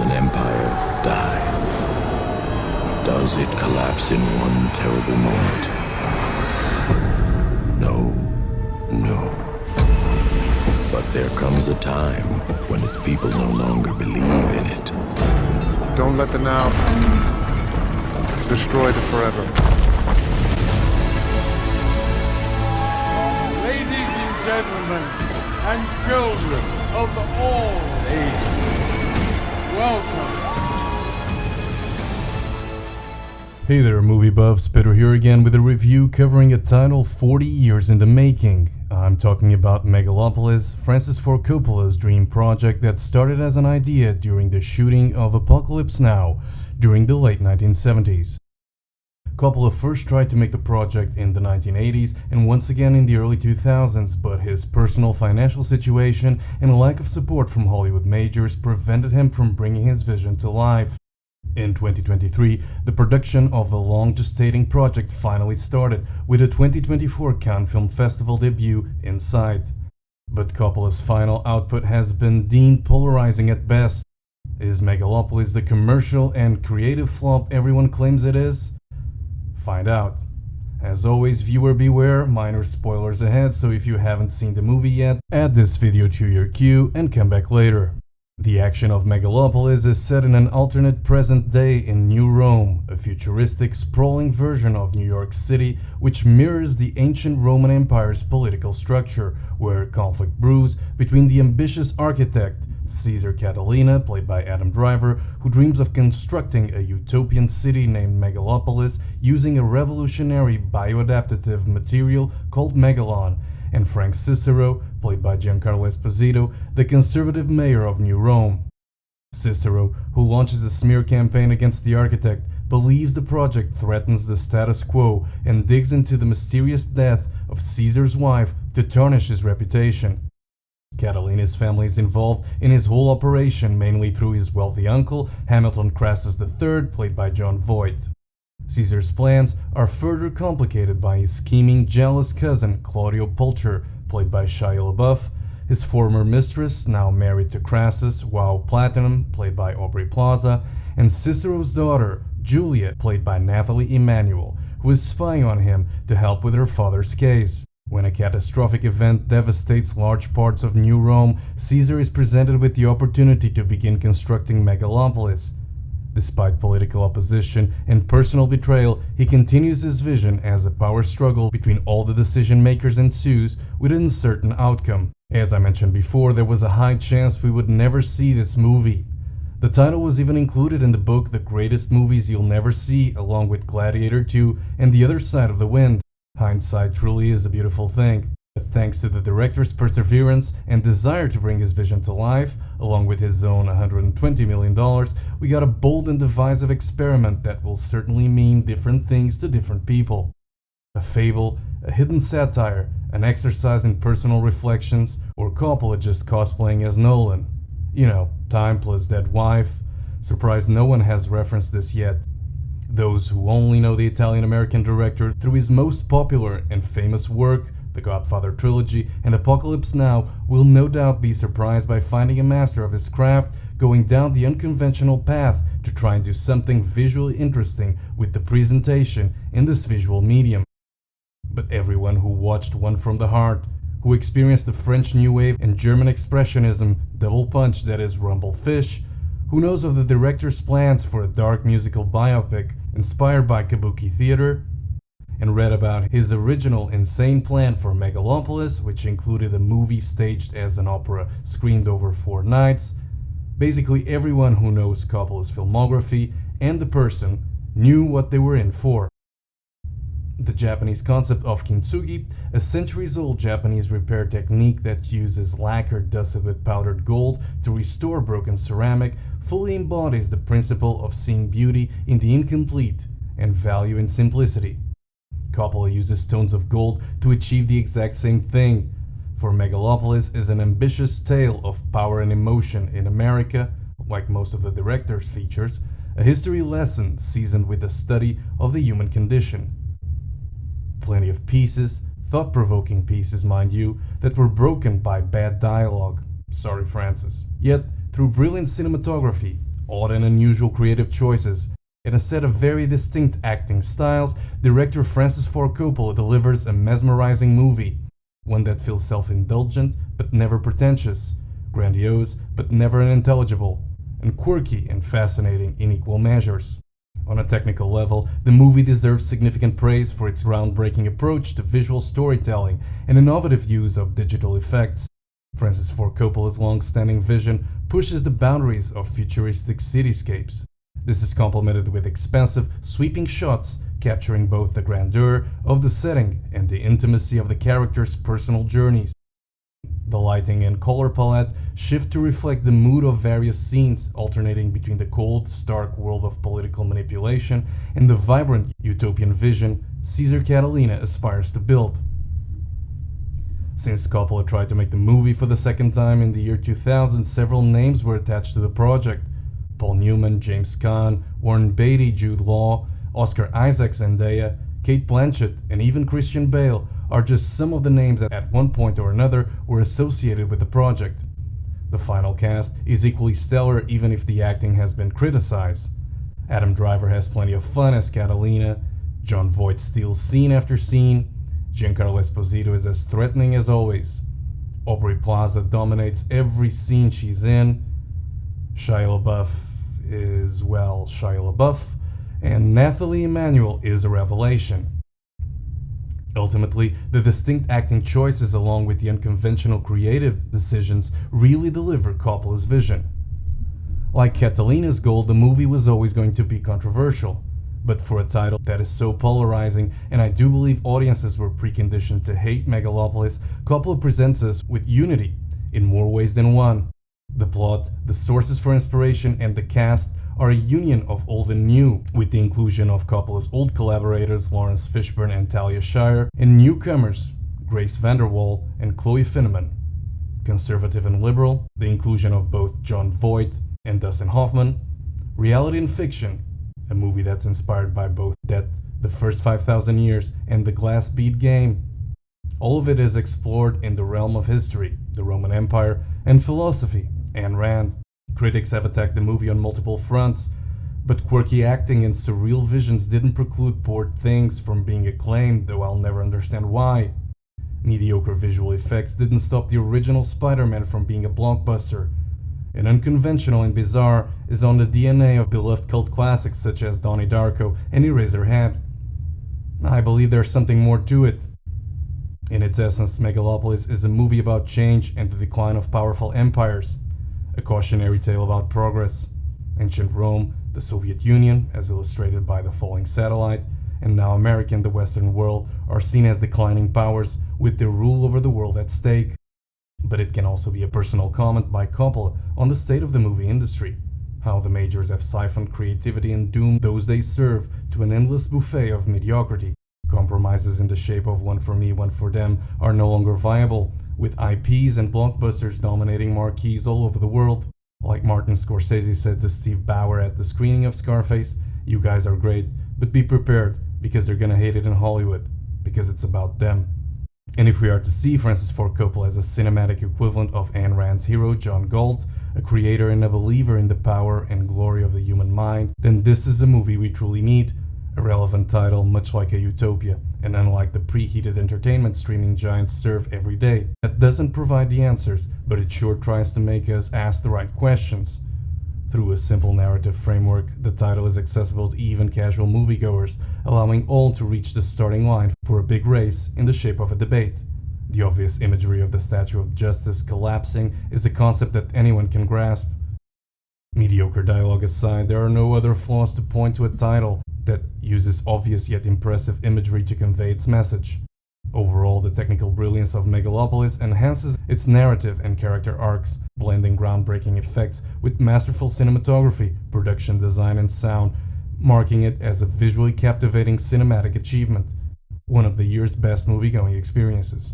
an empire die? Does it collapse in one terrible moment? No, no. But there comes a time when its people no longer believe in it. Don't let the now destroy the forever. Ladies and gentlemen, and children of all ages, welcome. Hey there, movie buffs, Pedro here again with a review covering a title 40 years in the making. I'm talking about Megalopolis, Francis Ford Coppola's dream project that started as an idea during the shooting of Apocalypse Now during the late 1970s. Coppola first tried to make the project in the 1980s and once again in the early 2000s, but his personal financial situation and a lack of support from Hollywood majors prevented him from bringing his vision to life. In 2023, the production of the long-gestating project finally started with a 2024 Cannes Film Festival debut in sight. But Coppola's final output has been deemed polarizing at best. Is Megalopolis the commercial and creative flop everyone claims it is? Find out. As always, viewer beware, minor spoilers ahead, so if you haven't seen the movie yet, add this video to your queue and come back later. The action of Megalopolis is set in an alternate present day in New Rome, a futuristic, sprawling version of New York City which mirrors the ancient Roman Empire's political structure, where conflict brews between the ambitious architect Caesar Catalina, played by Adam Driver, who dreams of constructing a utopian city named Megalopolis using a revolutionary bioadaptive material called megalon, and Frank Cicero, played by Giancarlo Esposito, the conservative mayor of New Rome. Cicero, who launches a smear campaign against the architect, believes the project threatens the status quo and digs into the mysterious death of Caesar's wife to tarnish his reputation. Catalina's family is involved in his whole operation, mainly through his wealthy uncle, Hamilton Crassus III, played by Jon Voight. Caesar's plans are further complicated by his scheming, jealous cousin Claudio Pulcher, played by Shia LaBeouf, his former mistress, now married to Crassus, while Platinum, played by Aubrey Plaza, and Cicero's daughter, Julia, played by Nathalie Emmanuel, who is spying on him to help with her father's case. When a catastrophic event devastates large parts of New Rome, Caesar is presented with the opportunity to begin constructing Megalopolis. Despite political opposition and personal betrayal, he continues his vision as a power struggle between all the decision makers ensues with an uncertain outcome. As I mentioned before, there was a high chance we would never see this movie. The title was even included in the book The Greatest Movies You'll Never See, along with Gladiator 2 and The Other Side of the Wind. Hindsight truly is a beautiful thing. But thanks to the director's perseverance and desire to bring his vision to life, along with his own $120 million, we got a bold and divisive experiment that will certainly mean different things to different people. A fable, a hidden satire, an exercise in personal reflections, or Coppola just cosplaying as Nolan. You know, time plus dead wife. Surprised no one has referenced this yet. Those who only know the Italian-American director through his most popular and famous work, The Godfather Trilogy and Apocalypse Now, will no doubt be surprised by finding a master of his craft going down the unconventional path to try and do something visually interesting with the presentation in this visual medium. But everyone who watched One from the Heart, who experienced the French New Wave and German Expressionism double punch that is Rumble Fish, who knows of the director's plans for a dark musical biopic inspired by Kabuki theater, and read about his original insane plan for Megalopolis, which included a movie staged as an opera screened over 4 nights. Basically everyone who knows Coppola's filmography and the person knew what they were in for. The Japanese concept of Kintsugi, a centuries-old Japanese repair technique that uses lacquer dusted with powdered gold to restore broken ceramic, fully embodies the principle of seeing beauty in the incomplete and value in simplicity. Coppola uses tones of gold to achieve the exact same thing, for Megalopolis is an ambitious tale of power and emotion in America, like most of the director's features, a history lesson seasoned with a study of the human condition. Plenty of pieces, thought-provoking pieces mind you, that were broken by bad dialogue. Sorry Francis. Yet, through brilliant cinematography, odd and unusual creative choices, and a set of very distinct acting styles, director Francis Ford Coppola delivers a mesmerizing movie, one that feels self-indulgent but never pretentious, grandiose but never unintelligible, and quirky and fascinating in equal measures. On a technical level, the movie deserves significant praise for its groundbreaking approach to visual storytelling and innovative use of digital effects. Francis Ford Coppola's long-standing vision pushes the boundaries of futuristic cityscapes. This is complemented with expansive, sweeping shots capturing both the grandeur of the setting and the intimacy of the characters' personal journeys. The lighting and color palette shift to reflect the mood of various scenes, alternating between the cold, stark world of political manipulation and the vibrant, utopian vision Caesar Catalina aspires to build. Since Coppola tried to make the movie for the second time in the year 2000, several names were attached to the project. Paul Newman, James Caan, Warren Beatty, Jude Law, Oscar Isaac, Zendaya, Cate Blanchett, and even Christian Bale are just some of the names that at one point or another were associated with the project. The final cast is equally stellar even if the acting has been criticized. Adam Driver has plenty of fun as Catalina, Jon Voight steals scene after scene, Giancarlo Esposito is as threatening as always, Aubrey Plaza dominates every scene she's in, Shia LaBeouf is, well, Shia LaBeouf, and Nathalie Emmanuel is a revelation. Ultimately, the distinct acting choices along with the unconventional creative decisions really deliver Coppola's vision. Like Catalina's goal, the movie was always going to be controversial, but for a title that is so polarizing, and I do believe audiences were preconditioned to hate Megalopolis, Coppola presents us with unity in more ways than one. The plot, the sources for inspiration, and the cast are a union of old and new, with the inclusion of Coppola's old collaborators Lawrence Fishburne and Talia Shire, and newcomers Grace Vanderwaal and Chloe Finneman. Conservative and liberal, the inclusion of both Jon Voight and Dustin Hoffman. Reality and fiction, a movie that's inspired by both Death, The First 5,000 Years, and The Glass Bead Game. All of it is explored in the realm of history, the Roman Empire, and philosophy, Ayn Rand. Critics have attacked the movie on multiple fronts, but quirky acting and surreal visions didn't preclude poor things from being acclaimed, though I'll never understand why. Mediocre visual effects didn't stop the original Spider-Man from being a blockbuster. And unconventional and bizarre is on the DNA of beloved cult classics such as Donnie Darko and Eraserhead. I believe there's something more to it. In its essence, Megalopolis is a movie about change and the decline of powerful empires. A cautionary tale about progress. Ancient Rome, the Soviet Union, as illustrated by the falling satellite, and now America and the Western world are seen as declining powers with their rule over the world at stake. But it can also be a personal comment by Coppola on the state of the movie industry, how the majors have siphoned creativity and doomed those they serve to an endless buffet of mediocrity. Compromises in the shape of one for me, one for them are no longer viable, with IPs and blockbusters dominating marquees all over the world. Like Martin Scorsese said to Steve Bauer at the screening of Scarface, "You guys are great, but be prepared, because they're gonna hate it in Hollywood, because it's about them." And if we are to see Francis Ford Coppola as a cinematic equivalent of Ayn Rand's hero John Galt, a creator and a believer in the power and glory of the human mind, then this is a movie we truly need. A relevant title, much like a utopia, and unlike the preheated entertainment streaming giants serve every day, that doesn't provide the answers, but it sure tries to make us ask the right questions. Through a simple narrative framework, the title is accessible to even casual moviegoers, allowing all to reach the starting line for a big race in the shape of a debate. The obvious imagery of the Statue of Justice collapsing is a concept that anyone can grasp. Mediocre dialogue aside, there are no other flaws to point to a title that uses obvious yet impressive imagery to convey its message. Overall, the technical brilliance of Megalopolis enhances its narrative and character arcs, blending groundbreaking effects with masterful cinematography, production design, and sound, marking it as a visually captivating cinematic achievement, one of the year's best movie-going experiences.